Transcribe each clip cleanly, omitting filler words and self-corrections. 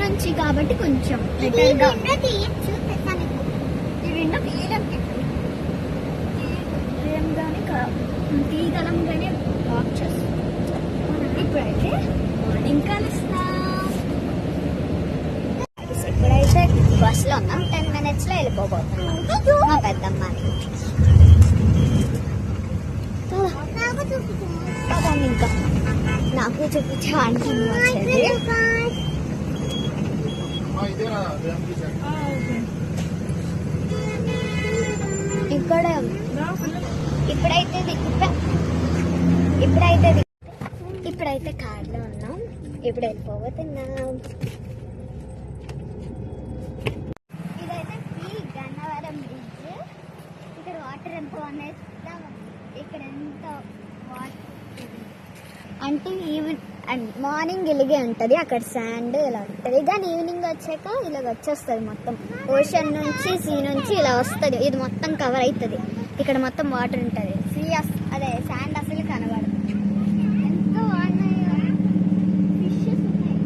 నుంచి కాబట్టి కొంచెం బెటర్గా తీయగలం కానీ వాక్ చేస్తాం. ఇప్పుడైతే మార్నింగ్ కలుస్తాం. ఇప్పుడైతే బస్సులో ఉన్నాం. 10 minutes లో వెళ్ళిపోబోతున్నాం మా పెద్దమ్మని. ఇంకా నాకు చూపించే అంటుంది వచ్చేది. ఇక్కడ ఇప్పుడైతే కార్లో ఉన్నాం. ఇప్పుడు వెళ్ళిపోతున్నాం. ఇదైతే గన్నవరం బ్రిడ్జ్. ఇక్కడ వాటర్ ఎంత ఉన్నాయి. ఇక్కడ ఎంత వాటర్ అంటే మార్నింగ్ ఇలాగే ఉంటుంది. అక్కడ శాండ్ ఇలా ఉంటుంది. కానీ ఈవినింగ్ వచ్చాక ఇలా వచ్చేస్తుంది. మొత్తం ఓషన్ నుంచి సీ నుంచి ఇలా వస్తుంది. ఇది మొత్తం కవర్ అవుతుంది. ఇక్కడ మొత్తం వాటర్ ఉంటుంది. సీ అదే శాండ్ అసలు కనబడదు. ఎంతో ఫిషెస్ ఉన్నాయి.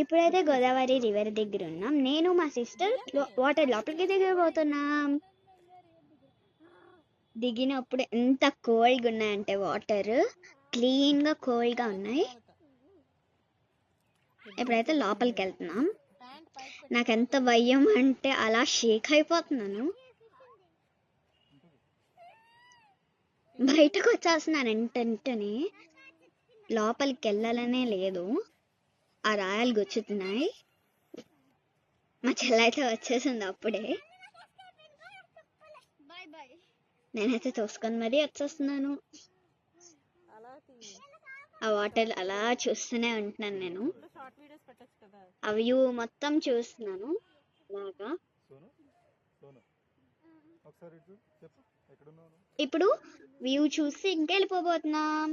ఇప్పుడైతే గోదావరి రివర్ దగ్గర ఉన్నాం. నేను మా సిస్టర్ వాటర్ లోపలికి దిగబోతున్నాం. దిగినప్పుడు ఎంత కోల్డ్గా ఉన్నాయంటే వాటర్ క్లీన్గా కోల్డ్గా ఉన్నాయి. ఇప్పుడైతే లోపలికి వెళ్తున్నాం. నాకు ఎంత భయం అంటే అలా షేక్ అయిపోతున్నాను. బయటకు వచ్చేస్తున్నాను వెంటనే. లోపలికి వెళ్ళాలనే లేదు. ఆ రాయలు గుచ్చుతున్నాయి. మా చెల్లైతే వచ్చేసింది అప్పుడే. నేనైతే తోసుకొని మరీ వచ్చేస్తున్నాను. ఆ వాటర్ అలా చూస్తూనే ఉంటున్నాను. నేను ఆ వ్యూ మొత్తం చూస్తున్నాను. అలాగా ఇప్పుడు వ్యూ చూసి ఇంకెళ్ళిపోబోతున్నాం.